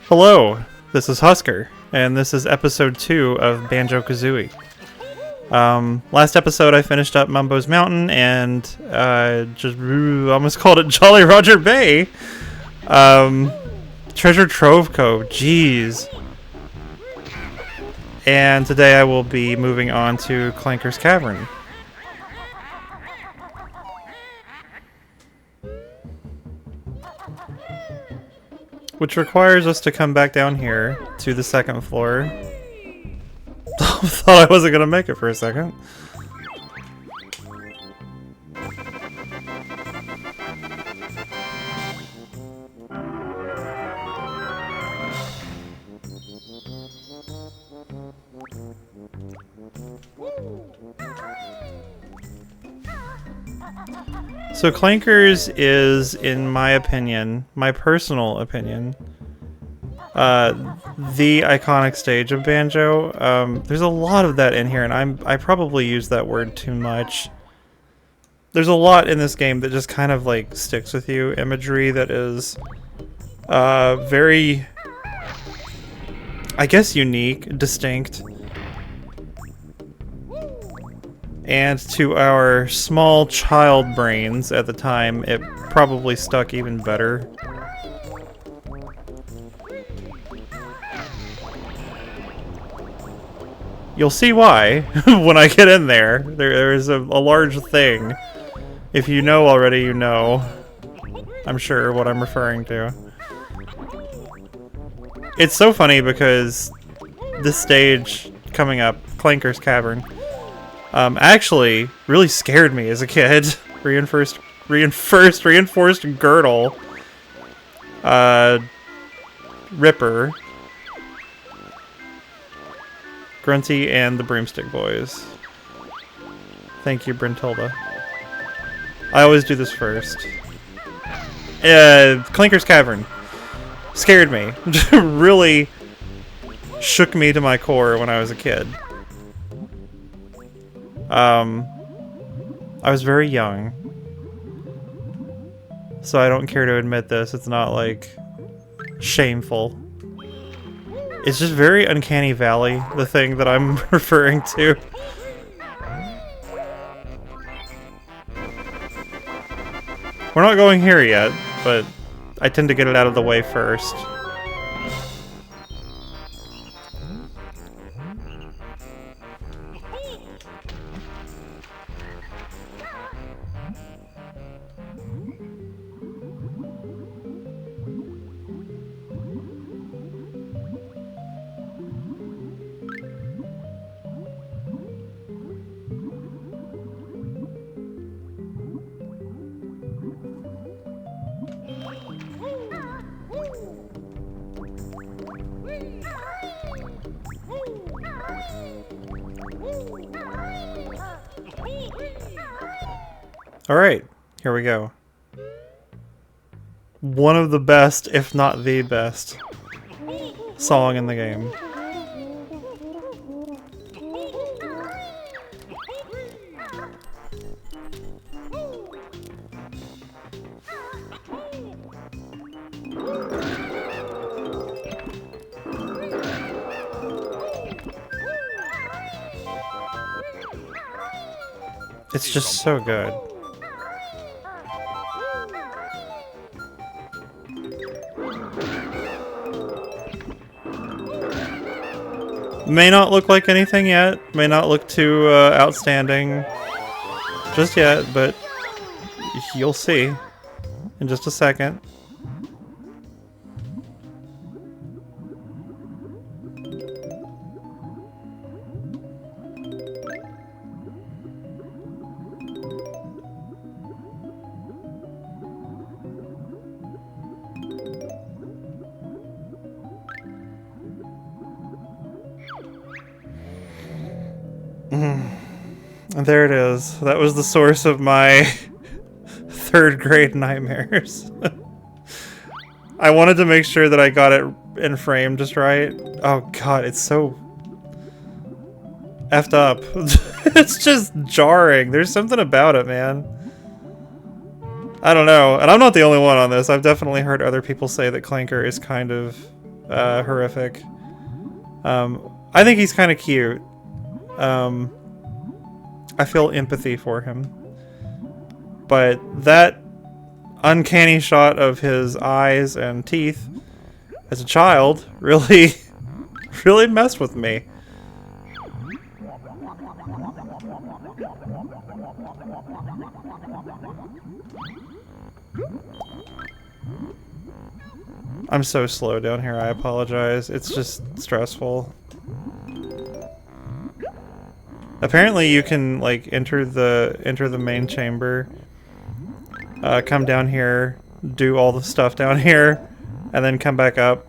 Hello, this is Husker, and this is episode 2 of Banjo Kazooie. Last episode I finished up Mumbo's Mountain and almost called it Jolly Roger Bay. Treasure Trove Cove, jeez. And today I will be moving on to Clanker's Cavern. Which requires us to come back down here to the second floor. Thought I wasn't gonna make it for a second. So Clanker's is, in my opinion, my personal opinion, the iconic stage of Banjo. There's a lot of that in here, and I probably use that word too much. There's a lot in this game that just kind of like sticks with you. Imagery that is very, I guess, unique, distinct. And to our small child brains at the time, it probably stuck even better. You'll see why when I get in there. There is a large thing. If you know already, you know. I'm sure what I'm referring to. It's so funny because this stage coming up, Clanker's Cavern, actually really scared me as a kid. Reinforced girdle. Ripper. Grunty and the Broomstick Boys. Thank you, Brentilda. I always do this first. Clanker's Cavern. Scared me. Really shook me to my core when I was a kid. I was very young, so I don't care to admit this. It's not, like, shameful. It's just very Uncanny Valley, the thing that I'm referring to. We're not going here yet, but I tend to get it out of the way first. Alright, here we go. One of the best, if not the best, song in the game. It's just so good. May not look like anything yet, may not look too outstanding just yet, but you'll see in just a second. And there it is. That was the source of my third grade nightmares. I wanted to make sure that I got it in frame just right. Oh god, it's so effed up. It's just jarring. There's something about it, man. I don't know. And I'm not the only one on this. I've definitely heard other people say that Clanker is kind of horrific. I think he's kind of cute. I feel empathy for him. But that uncanny shot of his eyes and teeth as a child really, really messed with me. I'm so slow down here, I apologize. It's just stressful. Apparently you can like enter the main chamber, come down here, do all the stuff down here, and then come back up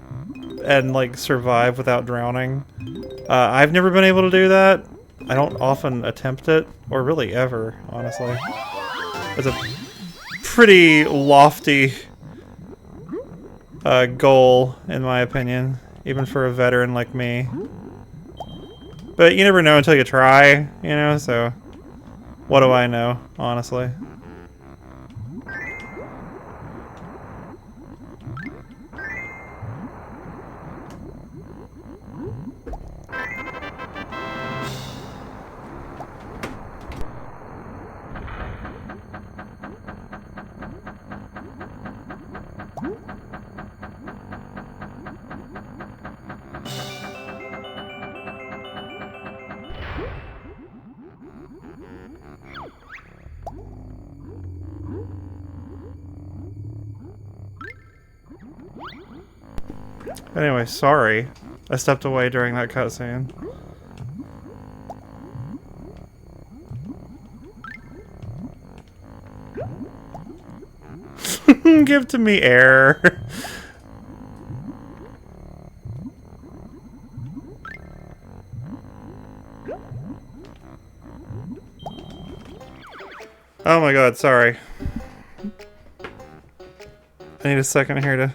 and like survive without drowning. I've never been able to do that. I don't often attempt it, or really ever, honestly. It's a pretty lofty goal, in my opinion, even for a veteran like me. But you never know until you try, you know, so what do I know, honestly? Anyway, sorry. I stepped away during that cutscene. Give to me air. Oh my god, sorry. I need a second here to...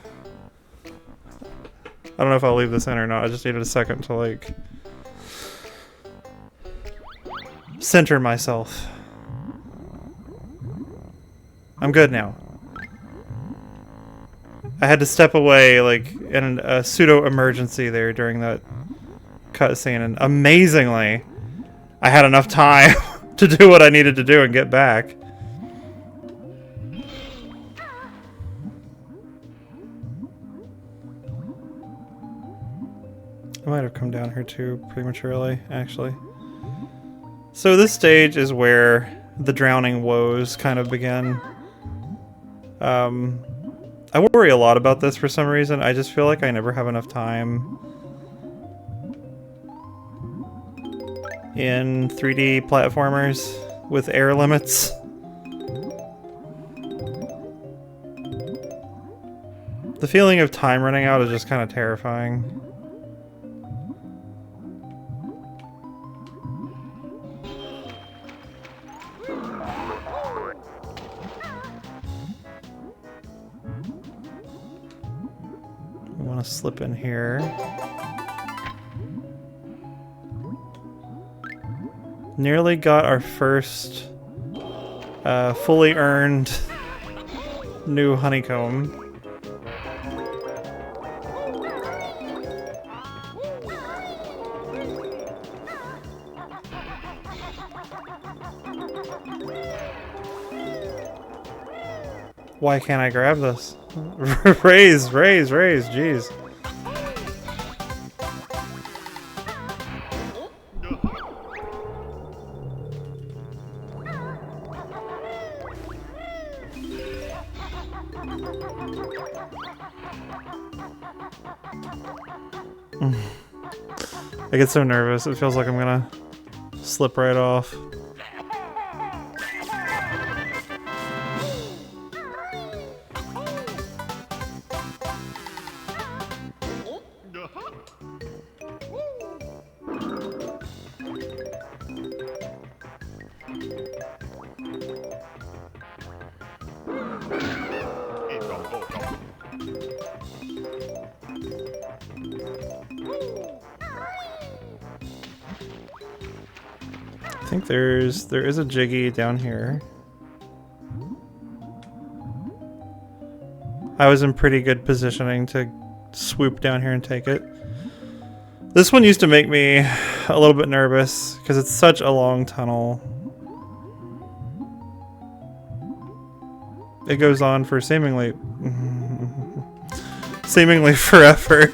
I don't know if I'll leave this in or not. I just needed a second to, like, center myself. I'm good now. I had to step away, like, in a pseudo-emergency there during that cutscene, and amazingly, I had enough time to do what I needed to do and get back. I might have come down here too prematurely, actually. So this stage is where the drowning woes kind of begin. I worry a lot about this for some reason. I just feel like I never have enough time in 3D platformers with air limits. The feeling of time running out is just kind of terrifying. Slip in here. Nearly got our first fully earned new honeycomb. Why can't I grab this? raise, jeez. I get so nervous, it feels like I'm gonna slip right off. I think there is a Jiggy down here. I was in pretty good positioning to swoop down here and take it. This one used to make me a little bit nervous because it's such a long tunnel. It goes on for seemingly forever.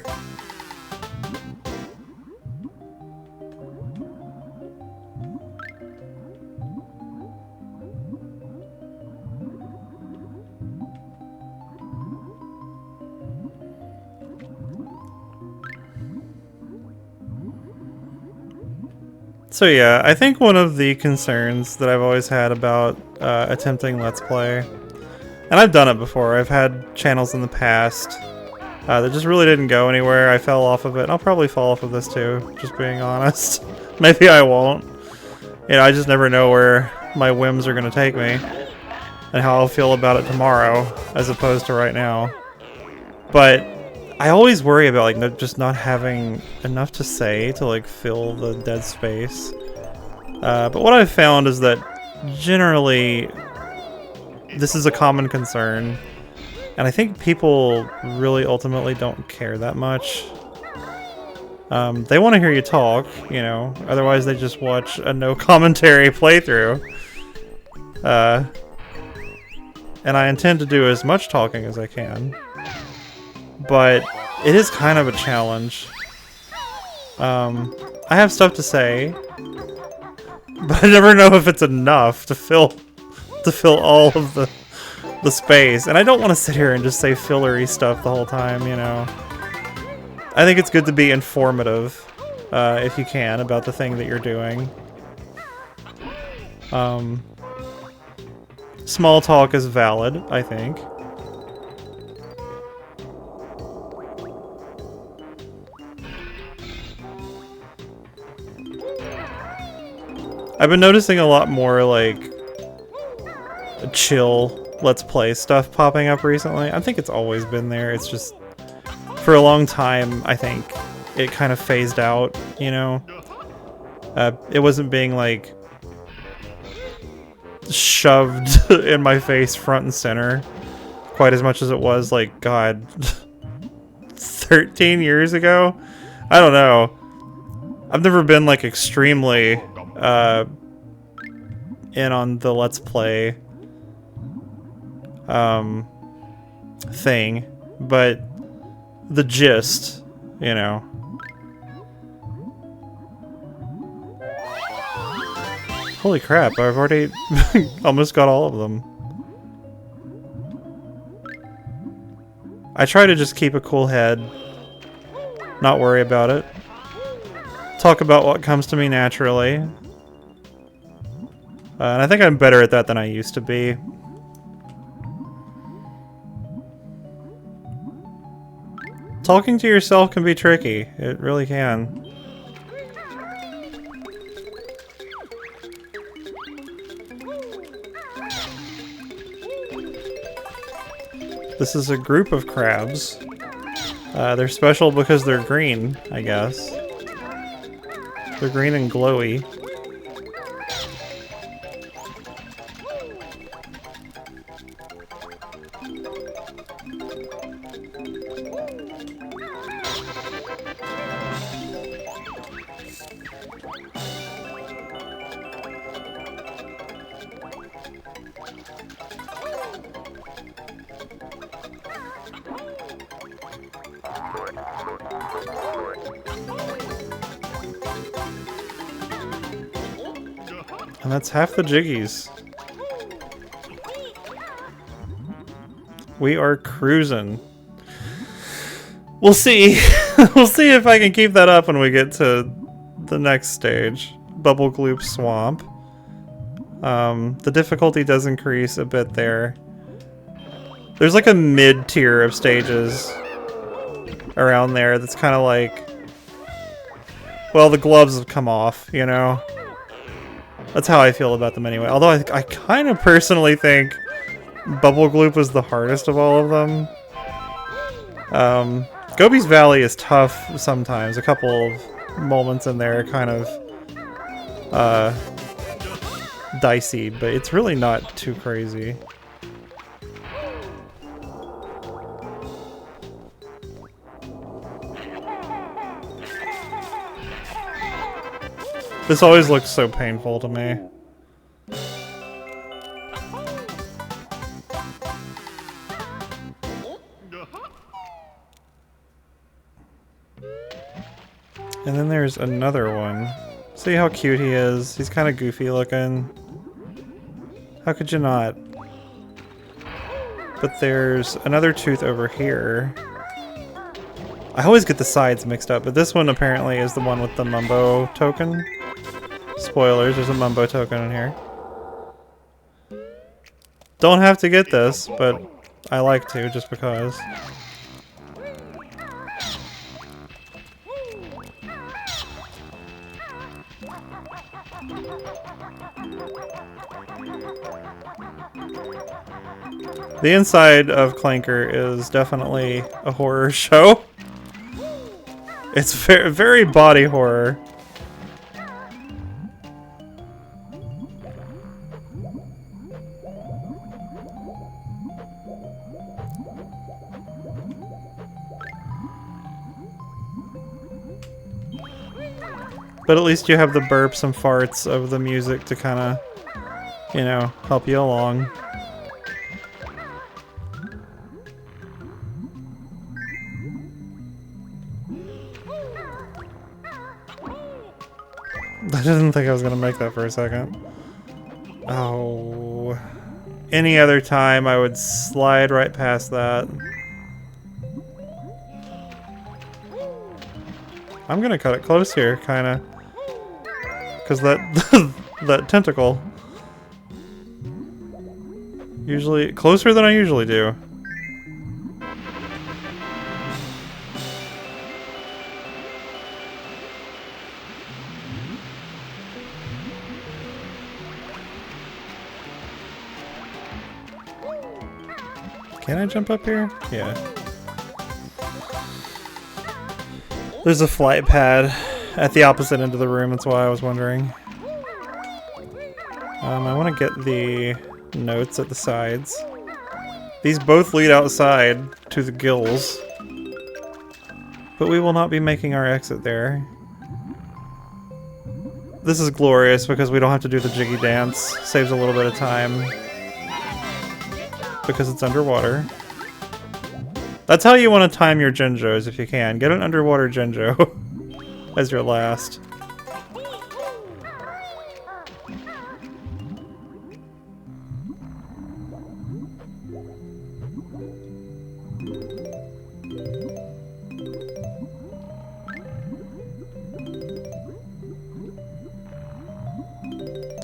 So yeah, I think one of the concerns that I've always had about attempting Let's Play, and I've done it before, I've had channels in the past that just really didn't go anywhere. I fell off of it, and I'll probably fall off of this too, just being honest. Maybe I won't. You know, I just never know where my whims are going to take me, and how I'll feel about it tomorrow, as opposed to right now. But I always worry about like just not having enough to say to like fill the dead space. But what I've found is that generally this is a common concern, and I think people really ultimately don't care that much. They want to hear you talk, you know, otherwise they just watch a no commentary playthrough. And I intend to do as much talking as I can. But it is kind of a challenge. I have stuff to say, but I never know if it's enough to fill all of the space. And I don't want to sit here and just say fillery stuff the whole time, you know. I think it's good to be informative, if you can, about the thing that you're doing. Small talk is valid, I think. I've been noticing a lot more, like, chill Let's Play stuff popping up recently. I think it's always been there, it's just, for a long time, I think, it kind of phased out, you know? It wasn't being, like, shoved in my face front and center quite as much as it was, like, God, 13 years ago? I don't know. I've never been, like, extremely in on the Let's Play thing, but the gist, you know. Holy crap, I've already almost got all of them. I try to just keep a cool head, not worry about it. Talk about what comes to me naturally. And I think I'm better at that than I used to be. Talking to yourself can be tricky. It really can. This is a group of crabs. They're special because they're green, I guess. They're green and glowy. And that's half the jiggies. We are cruising. We'll see. We'll see if I can keep that up when we get to the next stage. Bubble Gloop Swamp. The difficulty does increase a bit there. There's like a mid-tier of stages around there that's kind of like... Well, the gloves have come off, you know? That's how I feel about them anyway. Although I kind of personally think Bubble Gloop was the hardest of all of them. Gobi's Valley is tough sometimes. A couple of moments in there are kind of dicey, but it's really not too crazy. This always looks so painful to me. And then there's another one. See how cute he is? He's kind of goofy looking. How could you not? But there's another tooth over here. I always get the sides mixed up, but this one apparently is the one with the Mumbo token. Spoilers, there's a Mumbo token in here. Don't have to get this, but I like to just because. The inside of Clanker is definitely a horror show. It's very, very body horror. But at least you have the burps and farts of the music to kind of, you know, help you along. I didn't think I was gonna make that for a second. Oh. Any other time I would slide right past that. I'm gonna cut it close here, kinda. Cause that that tentacle. Usually closer than I usually do. Can I jump up here? Yeah. There's a flight pad at the opposite end of the room, that's why I was wondering. I want to get the notes at the sides. These both lead outside to the gills. But we will not be making our exit there. This is glorious because we don't have to do the jiggy dance. Saves a little bit of time. Because it's underwater. That's how you want to time your Genjos if you can. Get an underwater Genjo as your last.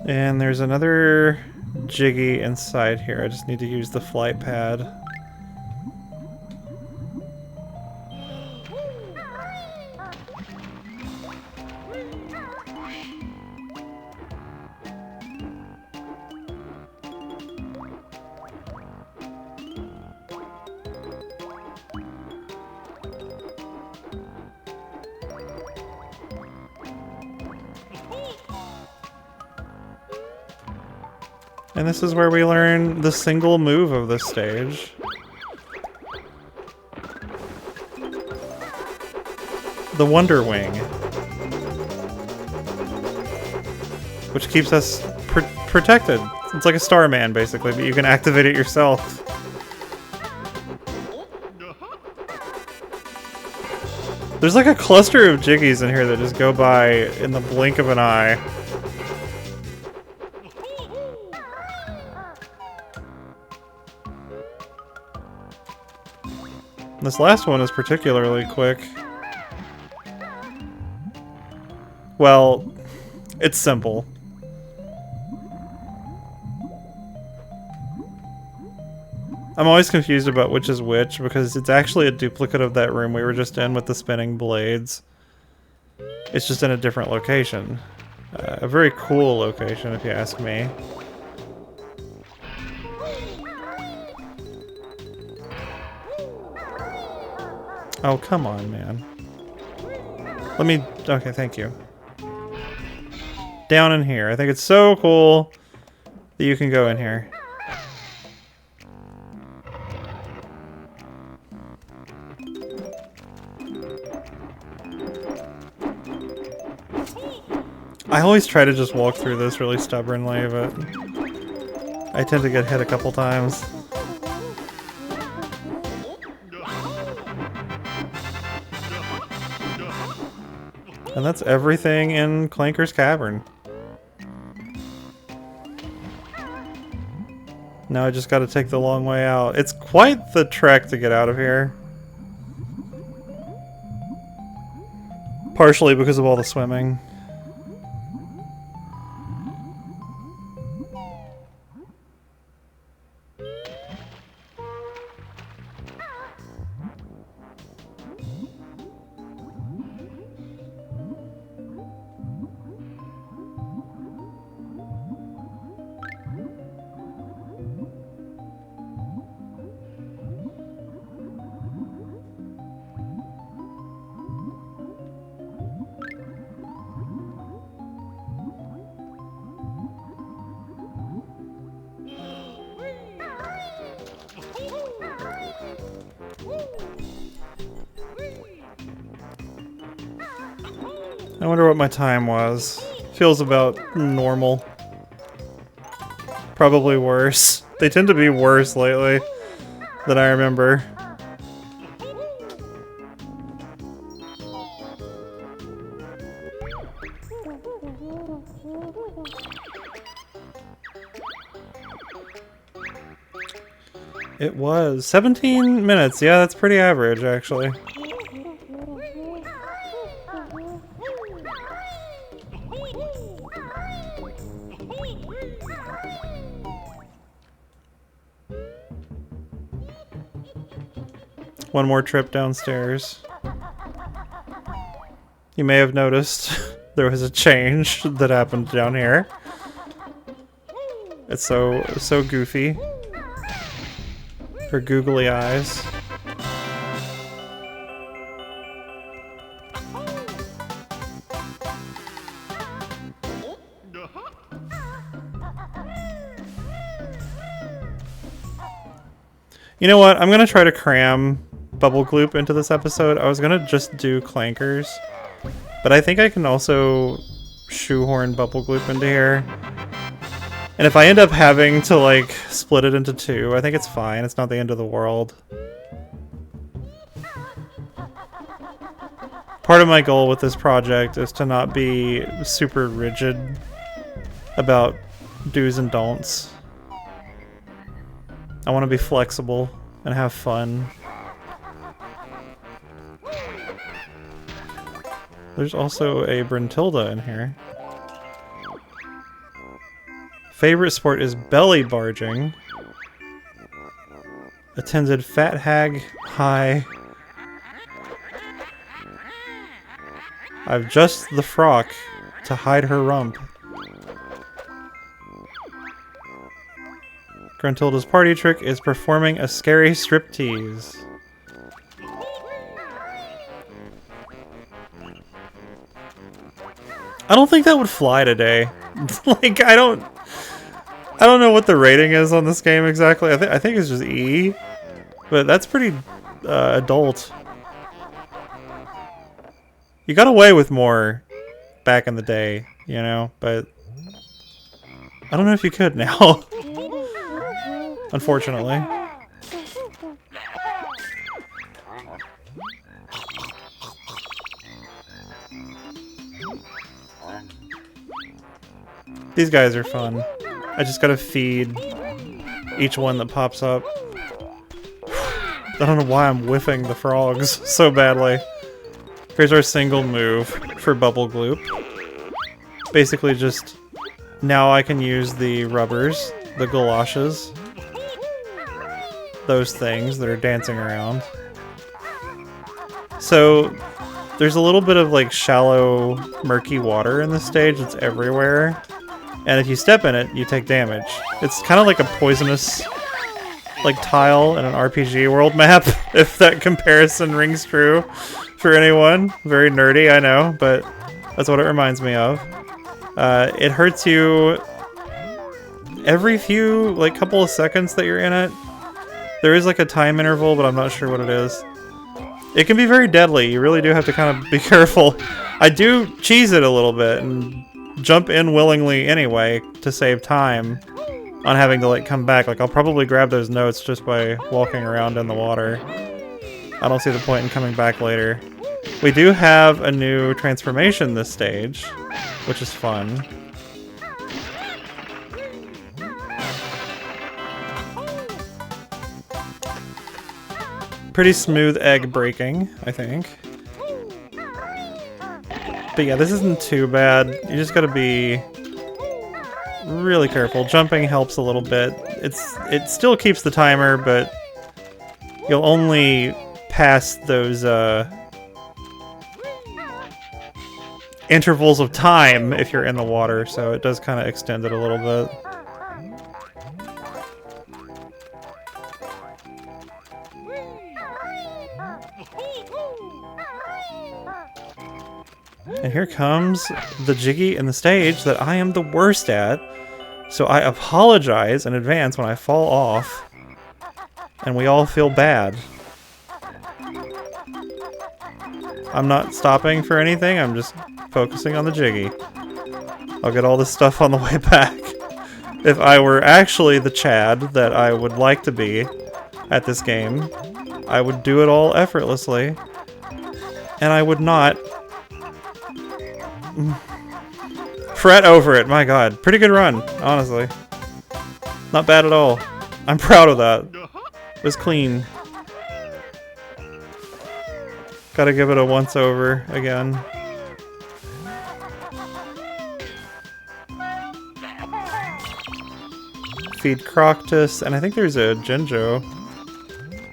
And there's another jiggy inside here. I just need to use the flight pad. And this is where we learn the single move of this stage. The Wonder Wing. Which keeps us protected. It's like a Starman, basically, but you can activate it yourself. There's like a cluster of jiggies in here that just go by in the blink of an eye. This last one is particularly quick. Well, it's simple. I'm always confused about which is which because it's actually a duplicate of that room we were just in with the spinning blades. It's just in a different location. A very cool location if you ask me. Oh, come on, man. Let me... Okay, thank you. Down in here. I think it's so cool that you can go in here. I always try to just walk through this really stubbornly, but I tend to get hit a couple times. And that's everything in Clanker's Cavern. Now I just gotta take the long way out. It's quite the trek to get out of here. Partially because of all the swimming. I wonder what my time was. Feels about normal. Probably worse. They tend to be worse lately than I remember. It was 17 minutes. Yeah, that's pretty average, actually. One more trip downstairs. You may have noticed there was a change that happened down here. It's so goofy. Her googly eyes. You know what? I'm gonna try to cram Bubble Gloop into this episode. I was gonna just do Clankers, but I think I can also shoehorn Bubble Gloop into here. And if I end up having to, like, split it into two, I think it's fine. It's not the end of the world. Part of my goal with this project is to not be super rigid about do's and don'ts. I want to be flexible and have fun. There's also a Brentilda in here. Favorite sport is belly barging. Attended Fat Hag High. I've just the frock to hide her rump. Gruntilda's party trick is performing a scary striptease. I don't think that would fly today. Like, I don't know what the rating is on this game exactly. I think it's just E, but that's pretty adult. You got away with more back in the day, you know, but I don't know if you could now. Unfortunately. These guys are fun. I just gotta feed each one that pops up. I don't know why I'm whiffing the frogs so badly. Here's our single move for Bubble Gloop. Basically just, now I can use the rubbers, the galoshes, those things that are dancing around. So there's a little bit of like shallow, murky water in this stage. It's everywhere. And if you step in it, you take damage. It's kind of like a poisonous like tile in an RPG world map, if that comparison rings true for anyone. Very nerdy, I know, but that's what it reminds me of. It hurts you every few, like, couple of seconds that you're in it. There is like a time interval, but I'm not sure what it is. It can be very deadly. You really do have to kind of be careful. I do cheese it a little bit and jump in willingly anyway to save time on having to like come back. Like I'll probably grab those notes just by walking around in the water. I don't see the point in coming back later. We do have a new transformation this stage, which is fun. Pretty smooth egg breaking, I think. But yeah, this isn't too bad. You just gotta be really careful. Jumping helps a little bit. It still keeps the timer, but you'll only pass those intervals of time if you're in the water, so it does kind of extend it a little bit. And here comes the jiggy in the stage that I am the worst at, so I apologize in advance when I fall off, and we all feel bad. I'm not stopping for anything, I'm just focusing on the jiggy. I'll get all this stuff on the way back. If I were actually the Chad that I would like to be at this game, I would do it all effortlessly, and I would not fret over it. My god. Pretty good run, honestly. Not bad at all. I'm proud of that. It was clean. Gotta give it a once over again. Feed Croctus, and I think there's a Jinjo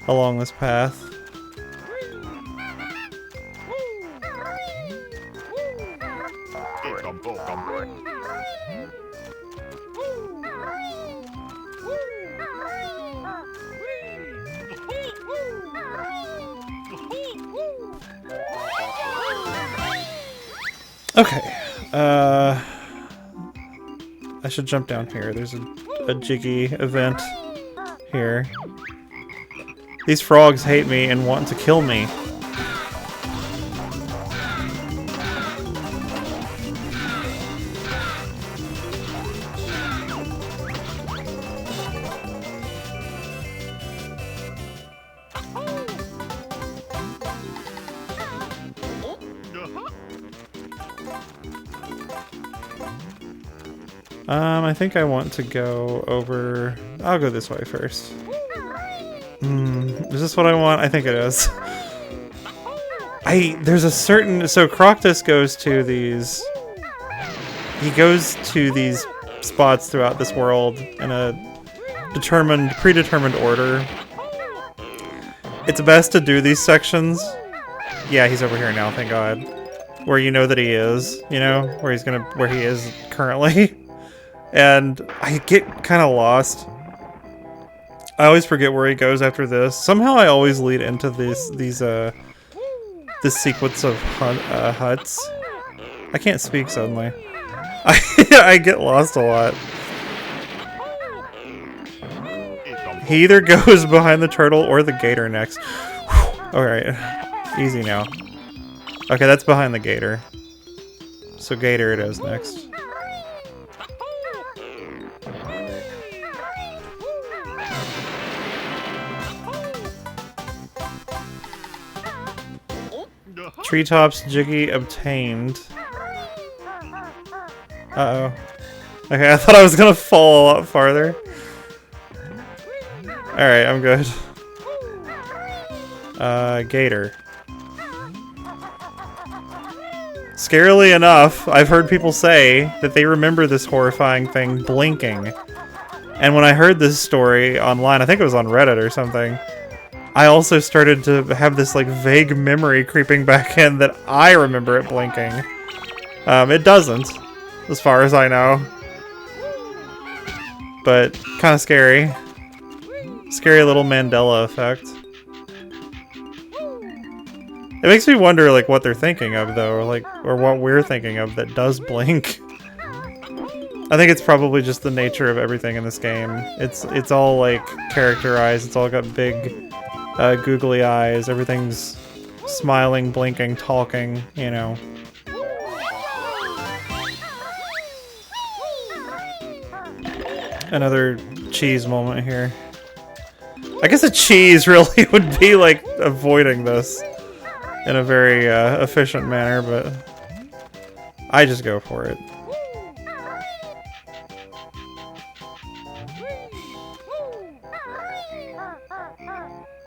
along this path. Okay, I should jump down here. There's a jiggy event here. These frogs hate me and want to kill me. I think I want to go over... I'll go this way first. Is this what I want? I think it is. There's a certain... So Croctus goes to these... He goes to these spots throughout this world in a predetermined order. It's best to do these sections. Yeah, he's over here now, thank God. Where you know that he is, you know? Where he is currently. And I get kind of lost. I always forget where he goes after this. Somehow I always lead into this sequence of huts. I can't speak suddenly. I get lost a lot. He either goes behind the turtle or the gator next. Alright, easy now. Okay, that's behind the gator. So gator it is next. Treetops Jiggy obtained. Uh-oh. Okay, I thought I was gonna fall a lot farther. Alright, I'm good. Gator. Scarily enough, I've heard people say that they remember this horrifying thing blinking. And when I heard this story online, I think it was on Reddit or something, I also started to have this like vague memory creeping back in that I remember it blinking. It doesn't, as far as I know. But kind of scary. Scary little Mandela effect. It makes me wonder like what they're thinking of though, or what we're thinking of that does blink. I think it's probably just the nature of everything in this game. It's all like characterized, it's all got big googly eyes, everything's smiling, blinking, talking, you know. Another cheese moment here. I guess a cheese really would be like avoiding this in a very efficient manner, but I just go for it.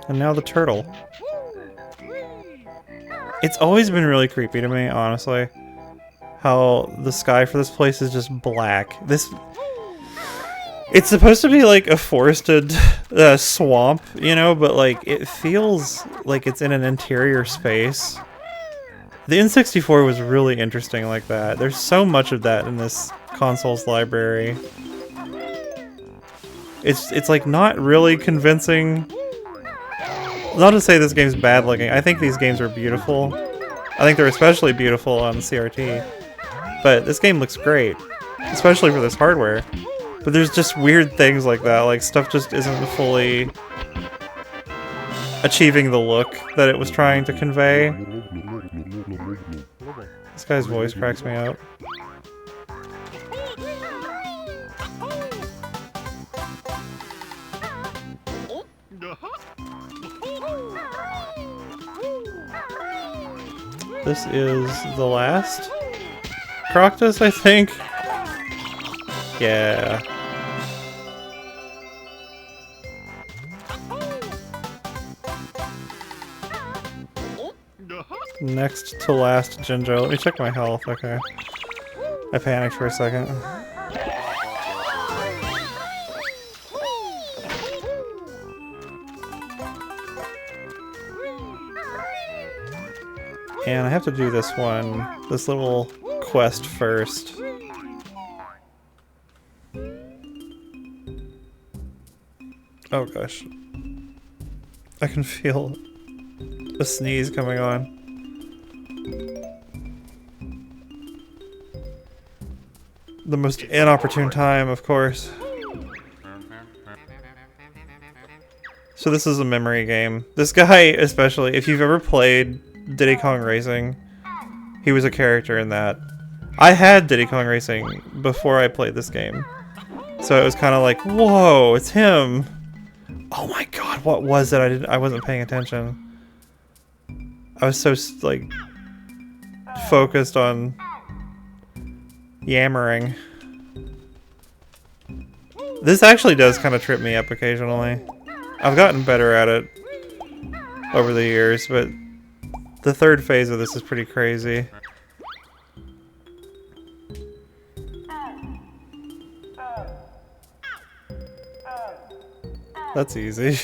And now the turtle. It's always been really creepy to me, honestly, how the sky for this place is just black. It's supposed to be like a forested swamp, you know, but like it feels like it's in an interior space. The N64 was really interesting like that. There's so much of that in this console's library. It's like not really convincing. Not to say this game's bad looking. I think these games are beautiful. I think they're especially beautiful on the CRT. But this game looks great, especially for this hardware. But there's just weird things like that, like stuff just isn't fully achieving the look that it was trying to convey. This guy's voice cracks me up. This is the last Croctus, I think. Yeah. Next to last Jinjo. Let me check my health. Okay. I panicked for a second. And I have to do this one, this little quest first. Oh gosh. I can feel a sneeze coming on. The most inopportune time, of course. So this is a memory game. This guy especially, if you've ever played Diddy Kong Racing, he was a character in that. I had Diddy Kong Racing before I played this game. So it was kind of like, whoa, it's him. Oh my god, what was it? I wasn't paying attention. I was so like focused on yammering. This actually does kind of trip me up occasionally. I've gotten better at it over the years, but the third phase of this is pretty crazy. That's easy.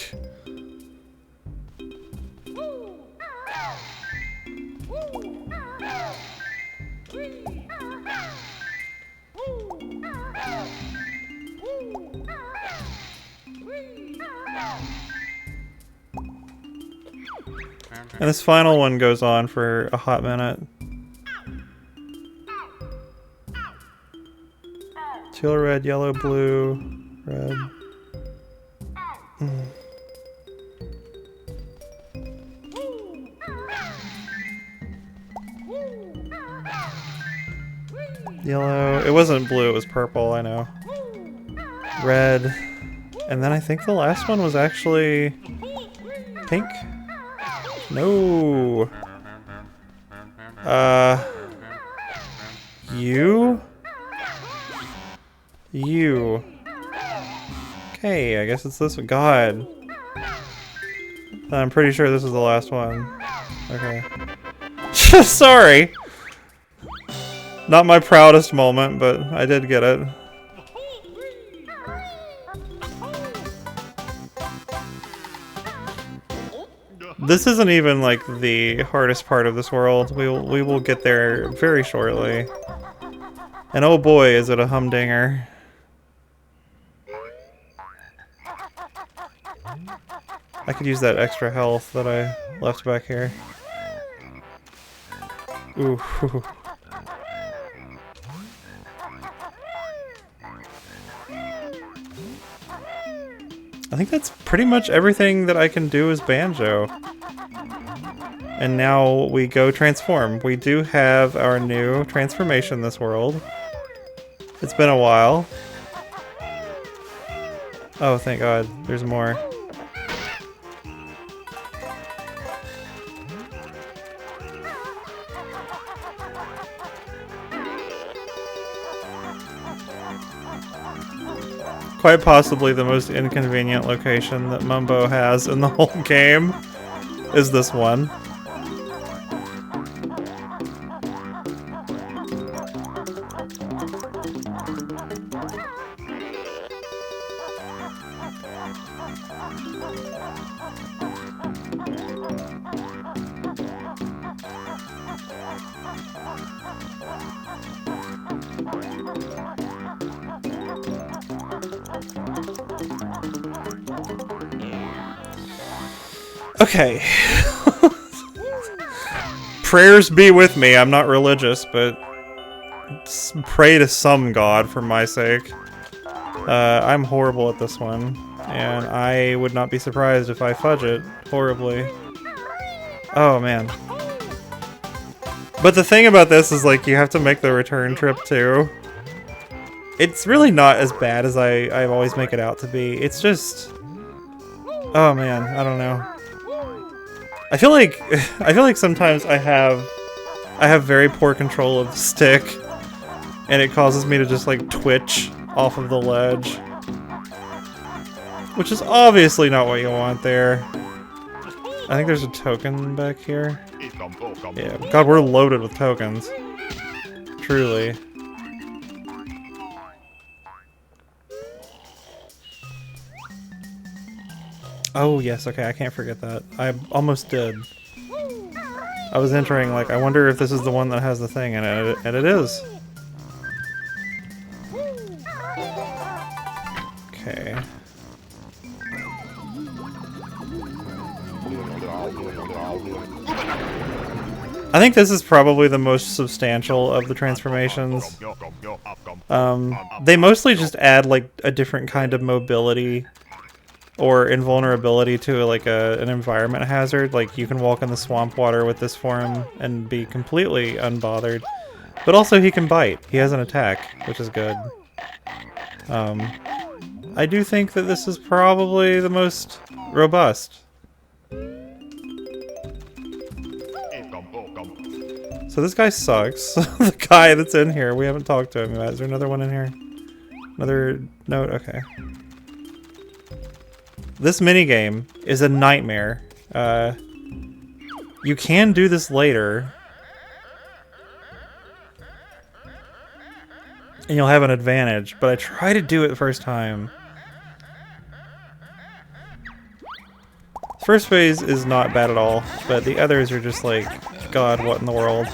And this final one goes on for a hot minute. Teal, red, yellow, blue, red. Yellow. It wasn't blue, it was purple, I know. Red. And then I think the last one was actually pink? No. You? You. Okay, I guess it's this one. God. I'm pretty sure this is the last one. Okay. Sorry! Not my proudest moment, but I did get it. This isn't even like the hardest part of this world. We will get there very shortly. And oh boy, is it a humdinger. I could use that extra health that I left back here. Ooh. I think that's pretty much everything that I can do as Banjo. And now we go transform. We do have our new transformation this world. It's been a while. Oh, thank God. There's more. Quite possibly the most inconvenient location that Mumbo has in the whole game is this one. Okay. Prayers be with me. I'm not religious, but pray to some god for my sake. I'm horrible at this one, and I would not be surprised if I fudge it horribly. Oh, man. But the thing about this is, like, you have to make the return trip, too. It's really not as bad as I always make it out to be. It's just... Oh, man. I don't know. I feel like sometimes I have very poor control of the stick, and it causes me to just like twitch off of the ledge, which is obviously not what you want there. I think there's a token back here. Yeah, God, we're loaded with tokens. Truly. Oh, yes, okay, I can't forget that. I almost did. I was entering, like, I wonder if this is the one that has the thing in it, and it is. Okay. I think this is probably the most substantial of the transformations. They mostly just add, like, a different kind of mobility or invulnerability to like an environment hazard. Like you can walk in the swamp water with this form and be completely unbothered. But also he can bite. He has an attack, which is good. I do think that this is probably the most robust. So this guy sucks. The guy that's in here, we haven't talked to him yet. Is there another one in here? Another note? Okay. This minigame is a nightmare. You can do this later, and you'll have an advantage, but I try to do it the first time. First phase is not bad at all, but the others are just like, God, what in the world?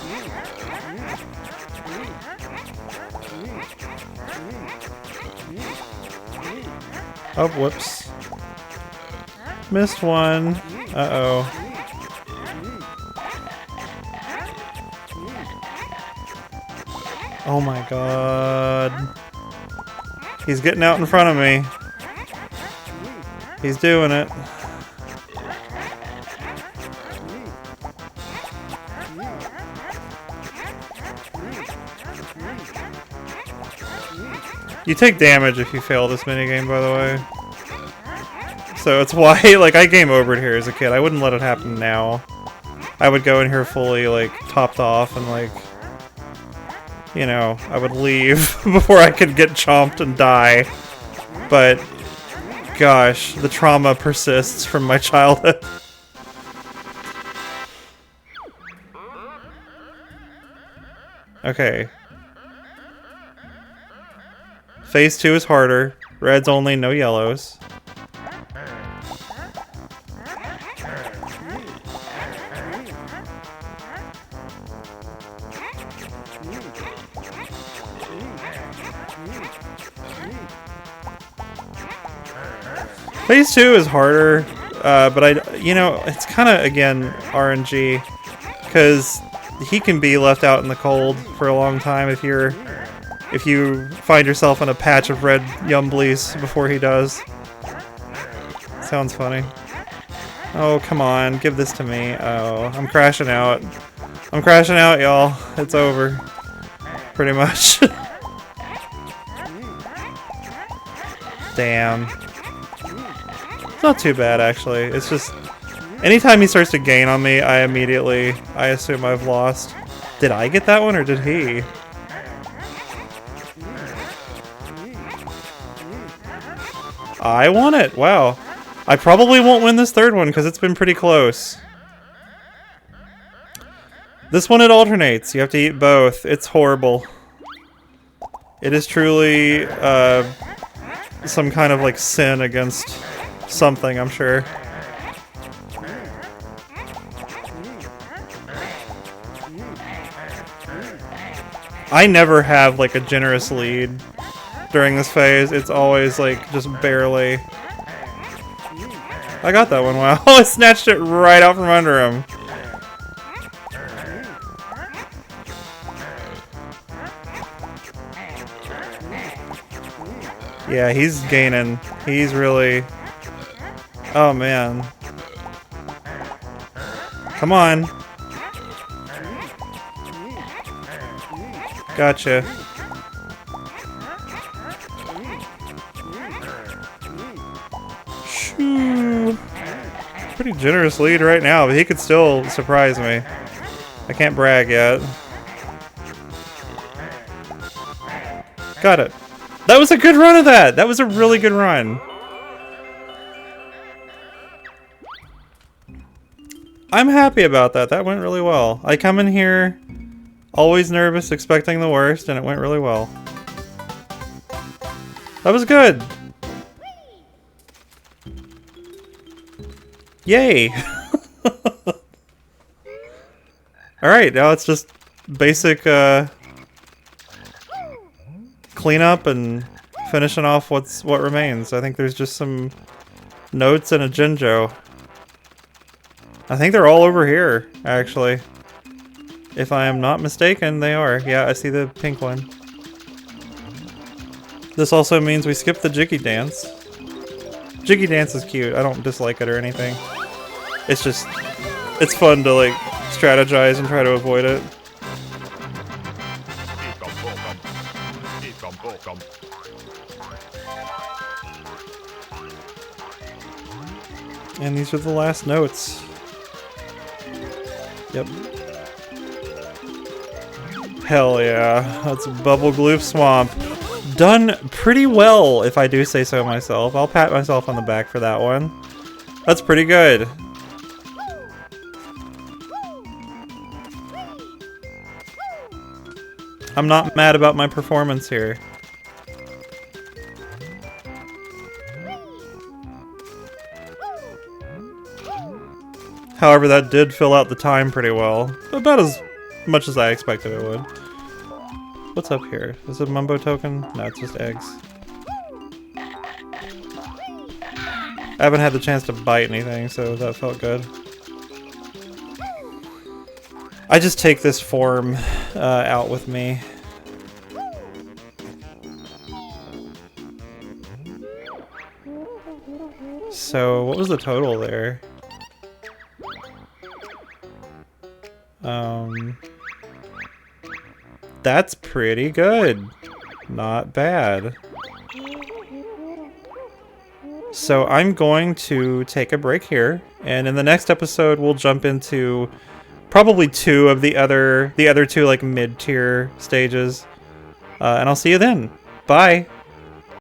Oh, whoops. Missed one. Uh-oh. Oh my God. He's getting out in front of me. He's doing it. You take damage if you fail this minigame, by the way. So it's why, like, I game overed here as a kid. I wouldn't let it happen now. I would go in here fully, like, topped off and, like, you know, I would leave before I could get chomped and die. But, gosh, the trauma persists from my childhood. Okay. Phase 2 is harder. Reds only, no yellows. Phase 2 is harder, but you know, it's kind of, again, RNG, because he can be left out in the cold for a long time if you find yourself in a patch of red yumblies before he does. Sounds funny. Oh, come on, give this to me. Oh, I'm crashing out. I'm crashing out, y'all. It's over. Pretty much. Damn. It's not too bad, actually. It's just... anytime he starts to gain on me, I assume I've lost. Did I get that one, or did he? I won it! Wow. I probably won't win this third one, because it's been pretty close. This one, it alternates. You have to eat both. It's horrible. It is truly, some kind of, like, sin against something, I'm sure. I never have, like, a generous lead during this phase. It's always, like, just barely. I got that one, wow. I snatched it right out from under him. Yeah, he's gaining. He's really... oh, man. Come on. Gotcha. Shoo. Pretty generous lead right now, but he could still surprise me. I can't brag yet. Got it. That was a good run of that! That was a really good run. I'm happy about that. That went really well. I come in here always nervous, expecting the worst, and it went really well. That was good! Yay! Alright, now it's just basic, cleanup and finishing off what remains. I think there's just some notes and a Banjo. I think they're all over here, actually. If I am not mistaken, they are. Yeah, I see the pink one. This also means we skip the Jiggy Dance. Jiggy Dance is cute. I don't dislike it or anything. It's just... it's fun to, like, strategize and try to avoid it. And these are the last notes. Yep. Hell yeah. That's Bubble Gloop Swamp. Done pretty well, if I do say so myself. I'll pat myself on the back for that one. That's pretty good. I'm not mad about my performance here. However, that did fill out the time pretty well. About as much as I expected it would. What's up here? Is it a Mumbo token? No, it's just eggs. I haven't had the chance to bite anything, so that felt good. I just take this form out with me. So, what was the total there? That's pretty good. Not bad. So I'm going to take a break here, and in the next episode we'll jump into probably two of the other two like mid-tier stages. And I'll see you then. Bye!